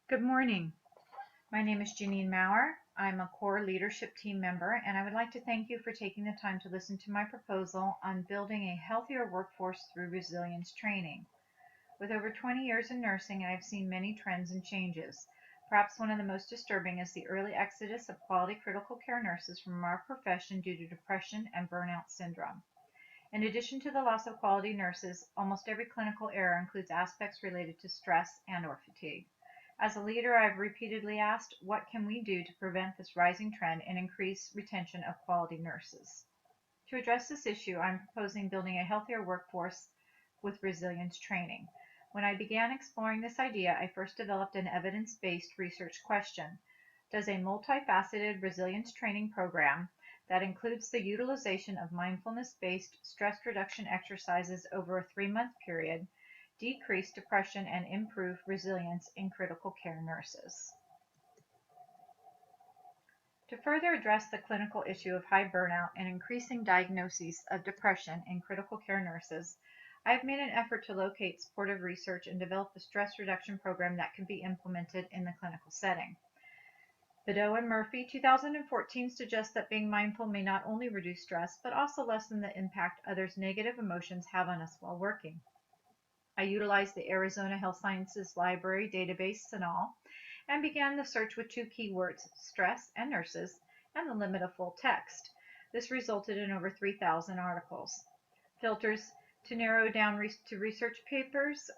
Good morning. My name is Jeanine Maurer. I'm a core leadership team member, and I would like to thank you for taking the time to listen to my proposal on building a healthier workforce through resilience training. With over 20 years in nursing, I have seen many trends and changes. Perhaps one of the most disturbing is the early exodus of quality critical care nurses from our profession due to depression and burnout syndrome. In addition to the loss of quality nurses, almost every clinical error includes aspects related to stress and/or fatigue. As a leader, I've repeatedly asked, what can we do to prevent this rising trend and increase retention of quality nurses? To address this issue, I'm proposing building a healthier workforce with resilience training. When I began exploring this idea, I first developed an evidence-based research question. Does a multifaceted resilience training program that includes the utilization of mindfulness-based stress reduction exercises over a 3-month period decrease depression and improve resilience in critical care nurses? To further address the clinical issue of high burnout and increasing diagnoses of depression in critical care nurses, I have made an effort to locate supportive research and develop a stress reduction program that can be implemented in the clinical setting. Bedeau and Murphy, 2014, suggests that being mindful may not only reduce stress, but also lessen the impact others' negative emotions have on us while working. I utilized the Arizona Health Sciences Library database CINAHL and began the search with 2 keywords, stress and nurses, and the limit of full text. This resulted in over 3,000 articles. Filters to narrow down to research papers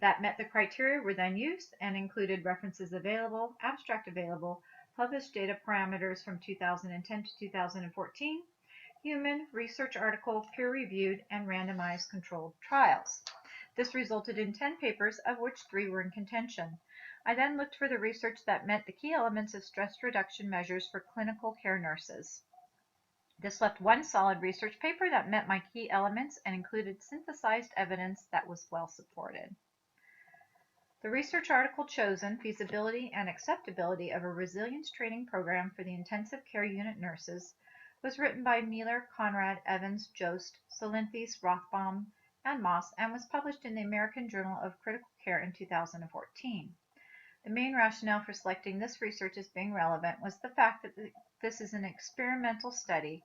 that met the criteria were then used and included references available, abstract available, published data parameters from 2010 to 2014, human research article, peer-reviewed, and randomized controlled trials. This resulted in 10 papers, of which 3 were in contention. I then looked for the research that met the key elements of stress reduction measures for clinical care nurses. This left 1 solid research paper that met my key elements and included synthesized evidence that was well supported. The research article chosen, Feasibility and Acceptability of a Resilience Training Program for the Intensive Care Unit Nurses, was written by Miller, Conrad, Evans, Jost, Solinthies, Rothbaum, and Moss, and was published in the American Journal of Critical Care in 2014. The main rationale for selecting this research as being relevant was the fact that this is an experimental study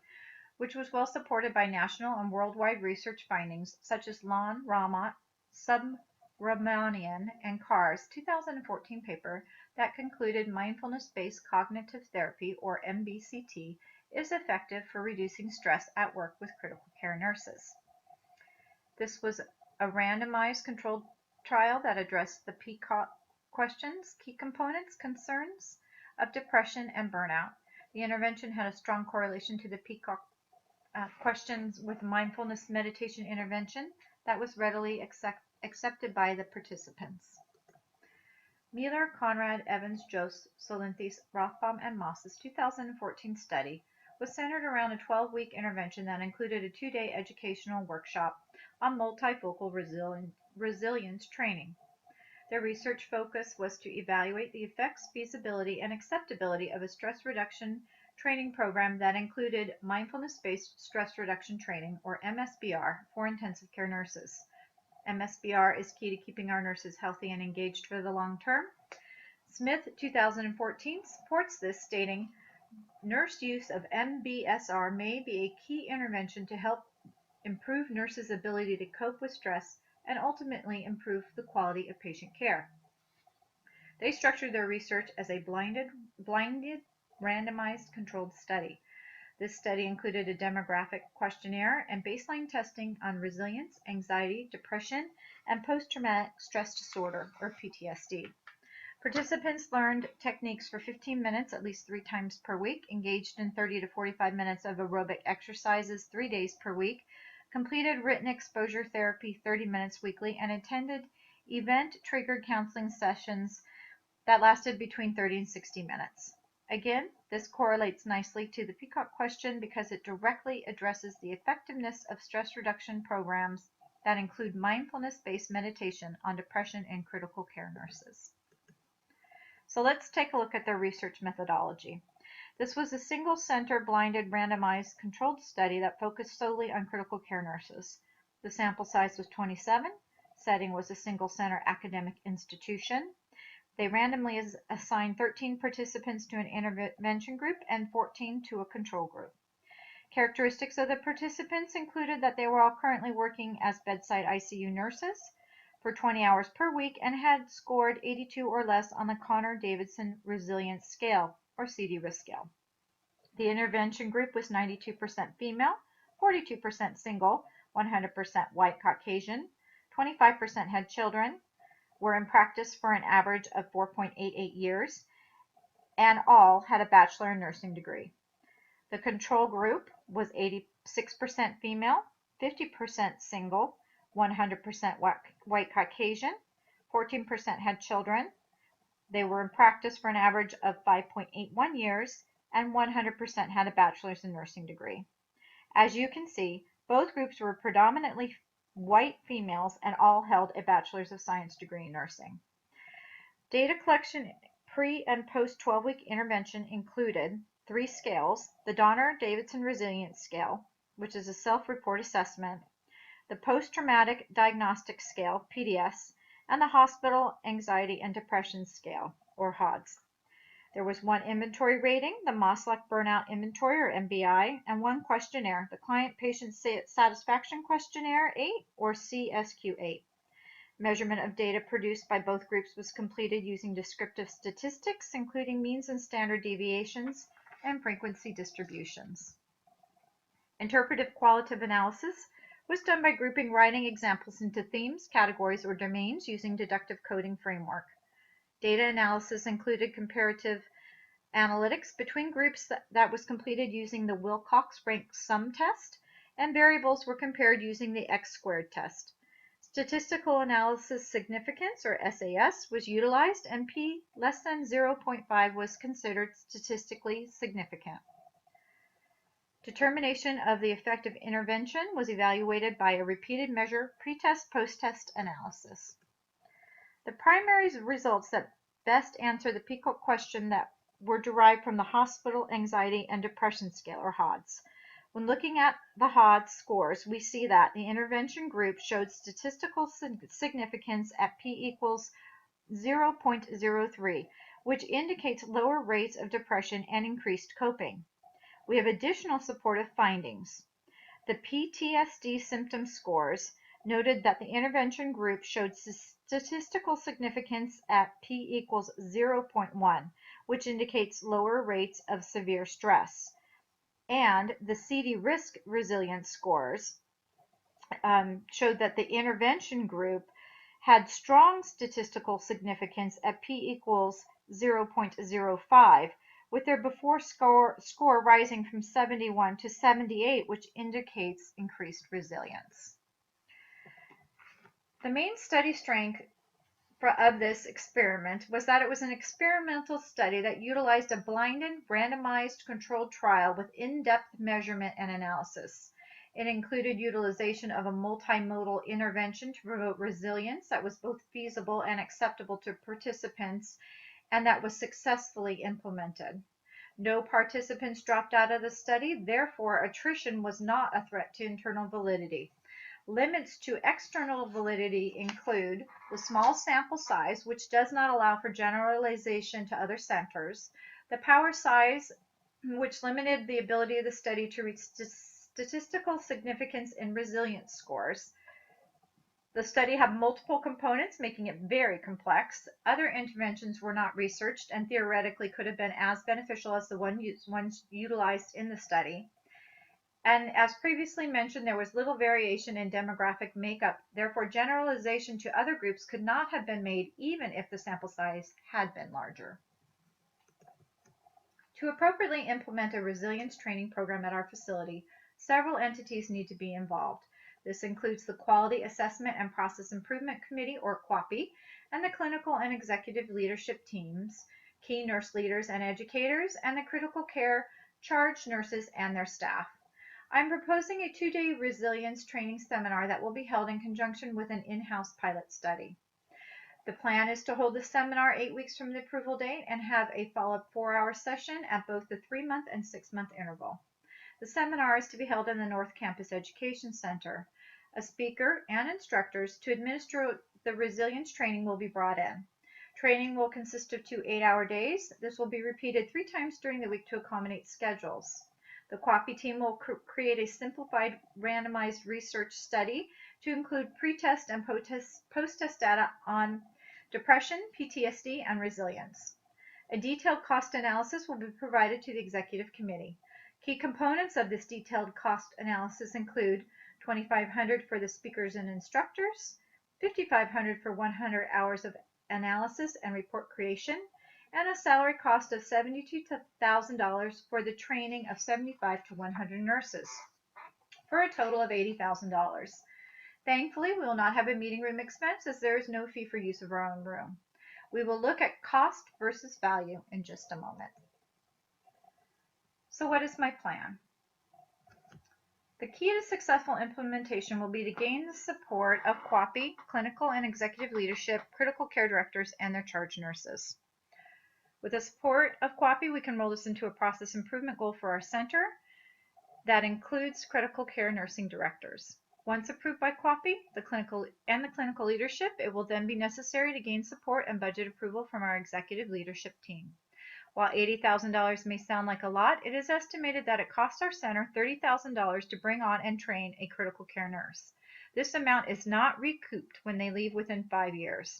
which was well supported by national and worldwide research findings such as Lon, Ramat, Subramanian, and Carr's 2014 paper that concluded mindfulness-based cognitive therapy, or MBCT, is effective for reducing stress at work with critical care nurses. This was a randomized controlled trial that addressed the PCOT questions, key components, concerns of depression and burnout. The intervention had a strong correlation to the PCOT questions with mindfulness meditation intervention that was readily accepted by the participants. Miller, Conrad, Evans, Jost, Solinthies, Rothbaum, and Moss's 2014 study was centered around a 12-week intervention that included a 2-day educational workshop on multifocal resilience training. Their research focus was to evaluate the effects, feasibility, and acceptability of a stress reduction training program that included mindfulness-based stress reduction training, or MSBR, for intensive care nurses. MSBR is key to keeping our nurses healthy and engaged for the long term. Smith, 2014, supports this, stating, nurse use of MBSR may be a key intervention to help improve nurses' ability to cope with stress and ultimately improve the quality of patient care. They structured their research as a blinded randomized controlled study. This study included a demographic questionnaire and baseline testing on resilience, anxiety, depression, and post-traumatic stress disorder, or PTSD. Participants learned techniques for 15 minutes at least 3 times per week, engaged in 30 to 45 minutes of aerobic exercises 3 days per week, completed written exposure therapy 30 minutes weekly, and attended event-triggered counseling sessions that lasted between 30 and 60 minutes. Again, this correlates nicely to the PCOT question because it directly addresses the effectiveness of stress reduction programs that include mindfulness-based meditation on depression in critical care nurses. So let's take a look at their research methodology. This was a single-center, blinded, randomized, controlled study that focused solely on critical care nurses. The sample size was 27. Setting was a single-center academic institution. They randomly assigned 13 participants to an intervention group and 14 to a control group. Characteristics of the participants included that they were all currently working as bedside ICU nurses for 20 hours per week and had scored 82 or less on the Connor-Davidson Resilience Scale, or CD-RISC scale. The intervention group was 92% female, 42% single, 100% white Caucasian, 25% had children, were in practice for an average of 4.88 years, and all had a bachelor in nursing degree. The control group was 86% female, 50% single, 100% white Caucasian, 14% had children. They were in practice for an average of 5.81 years, and 100% had a bachelor's in nursing degree. As you can see, both groups were predominantly white females and all held a bachelor's of science degree in nursing. Data collection pre and post 12-week intervention included 3 scales: the Donner-Davidson Resilience Scale, which is a self-report assessment, the Post-Traumatic Diagnostic Scale, PDS, and the Hospital Anxiety and Depression Scale, or HODS. There was 1 inventory rating, the Mosluck Burnout Inventory, or MBI, and 1 questionnaire, the Client Patient Satisfaction Questionnaire 8, or CSQ-8. Measurement of data produced by both groups was completed using descriptive statistics, including means and standard deviations and frequency distributions. Interpretive qualitative analysis was done by grouping writing examples into themes, categories, or domains using deductive coding framework. Data analysis included comparative analytics between groups that was completed using the Wilcox rank sum test, and variables were compared using the X-squared test. Statistical analysis significance, or SAS, was utilized, and p less than 0.5 was considered statistically significant. Determination of the effect of intervention was evaluated by a repeated measure pre-test, post-test analysis. The primary results that best answer the PICO question that were derived from the Hospital Anxiety and Depression Scale, or HODS. When looking at the HODS scores, we see that the intervention group showed statistical significance at p equals 0.03, which indicates lower rates of depression and increased coping. We have additional supportive findings. The PTSD symptom scores noted that the intervention group showed statistical significance at p equals 0.1, which indicates lower rates of severe stress. And the CD-RISC resilience scores showed that the intervention group had strong statistical significance at p equals 0.05, with their before score rising from 71 to 78, which indicates increased resilience. The main study strength of this experiment was that it was an experimental study that utilized a blinded, randomized controlled trial with in-depth measurement and analysis. It included utilization of a multimodal intervention to promote resilience that was both feasible and acceptable to participants, and that was successfully implemented. No participants dropped out of the study, therefore attrition was not a threat to internal validity. Limits to external validity include the small sample size, which does not allow for generalization to other centers, the power size, which limited the ability of the study to reach statistical significance in resilience scores. The study had multiple components, making it very complex. Other interventions were not researched and theoretically could have been as beneficial as the ones utilized in the study. And as previously mentioned, there was little variation in demographic makeup. Therefore, generalization to other groups could not have been made even if the sample size had been larger. To appropriately implement a resilience training program at our facility, several entities need to be involved. This includes the Quality Assessment and Process Improvement Committee, or QAPI, and the clinical and executive leadership teams, key nurse leaders and educators, and the critical care charge nurses and their staff. I'm proposing a 2-day resilience training seminar that will be held in conjunction with an in-house pilot study. The plan is to hold the seminar 8 weeks from the approval date and have a follow-up 4-hour session at both the 3-month and 6-month interval. The seminar is to be held in the North Campus Education Center. A speaker and instructors to administer the resilience training will be brought in. Training will consist of 2 8-hour days. This will be repeated 3 times during the week to accommodate schedules. The QAPI team will create a simplified randomized research study to include pre-test and post-test data on depression, PTSD, and resilience. A detailed cost analysis will be provided to the executive committee. Key components of this detailed cost analysis include $2,500 for the speakers and instructors, $5,500 for 100 hours of analysis and report creation, and a salary cost of $72,000 for the training of 75 to 100 nurses, for a total of $80,000. Thankfully, we will not have a meeting room expense as there is no fee for use of our own room. We will look at cost versus value in just a moment. So what is my plan? The key to successful implementation will be to gain the support of QAPI, clinical and executive leadership, critical care directors, and their charge nurses. With the support of QAPI, we can roll this into a process improvement goal for our center that includes critical care nursing directors. Once approved by QAPI, the clinical leadership, it will then be necessary to gain support and budget approval from our executive leadership team. While $80,000 may sound like a lot, it is estimated that it costs our center $30,000 to bring on and train a critical care nurse. This amount is not recouped when they leave within 5 years.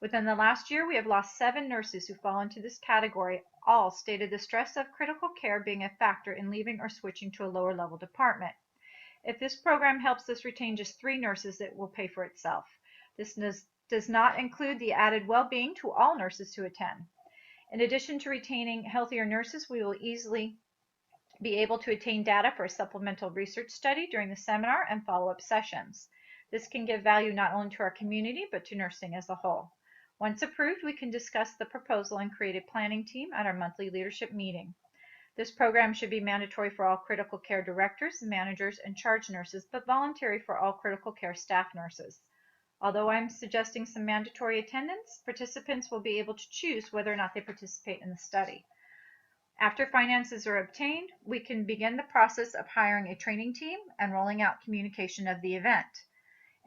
Within the last year, we have lost 7 nurses who fall into this category. All stated the stress of critical care being a factor in leaving or switching to a lower level department. If this program helps us retain just 3 nurses, it will pay for itself. This does not include the added well-being to all nurses who attend. In addition to retaining healthier nurses, we will easily be able to attain data for a supplemental research study during the seminar and follow-up sessions. This can give value not only to our community, but to nursing as a whole. Once approved, we can discuss the proposal and create a planning team at our monthly leadership meeting. This program should be mandatory for all critical care directors, managers, and charge nurses, but voluntary for all critical care staff nurses. Although I'm suggesting some mandatory attendance, participants will be able to choose whether or not they participate in the study. After finances are obtained, we can begin the process of hiring a training team and rolling out communication of the event.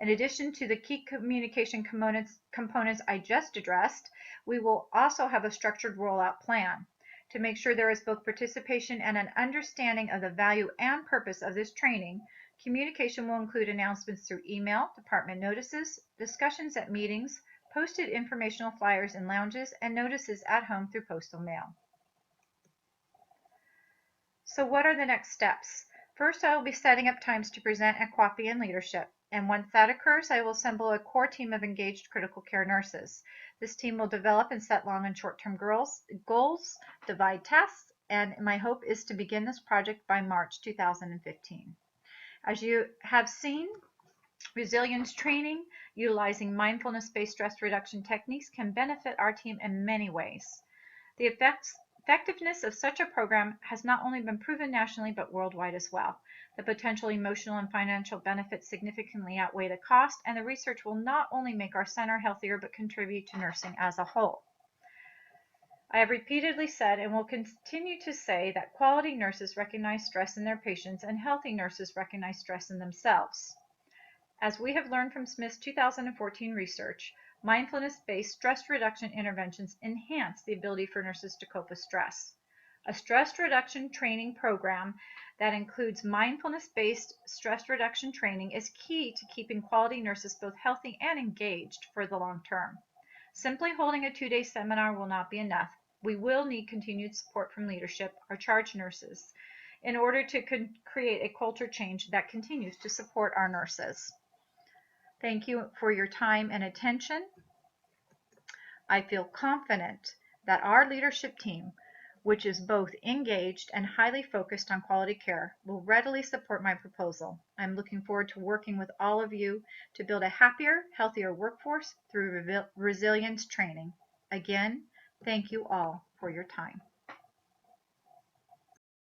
In addition to the key communication components I just addressed, we will also have a structured rollout plan. To make sure there is both participation and an understanding of the value and purpose of this training, communication will include announcements through email, department notices, discussions at meetings, posted informational flyers in lounges, and notices at home through postal mail. So what are the next steps? First, I will be setting up times to present at QAPI and leadership. And once that occurs, I will assemble a core team of engaged critical care nurses. This team will develop and set long and short-term goals, divide tasks, and my hope is to begin this project by March 2015. As you have seen, resilience training utilizing mindfulness-based stress reduction techniques can benefit our team in many ways. The effectiveness of such a program has not only been proven nationally but worldwide as well. The potential emotional and financial benefits significantly outweigh the cost, and the research will not only make our center healthier but contribute to nursing as a whole. I have repeatedly said and will continue to say that quality nurses recognize stress in their patients and healthy nurses recognize stress in themselves. As we have learned from Smith's 2014 research, mindfulness-based stress reduction interventions enhance the ability for nurses to cope with stress. A stress reduction training program that includes mindfulness-based stress reduction training is key to keeping quality nurses both healthy and engaged for the long term. Simply holding a 2-day seminar will not be enough. We will need continued support from leadership, our charge nurses, in order to create a culture change that continues to support our nurses. Thank you for your time and attention. I feel confident that our leadership team, which is both engaged and highly focused on quality care, will readily support my proposal. I'm looking forward to working with all of you to build a happier, healthier workforce through resilience training. Again, thank you all for your time.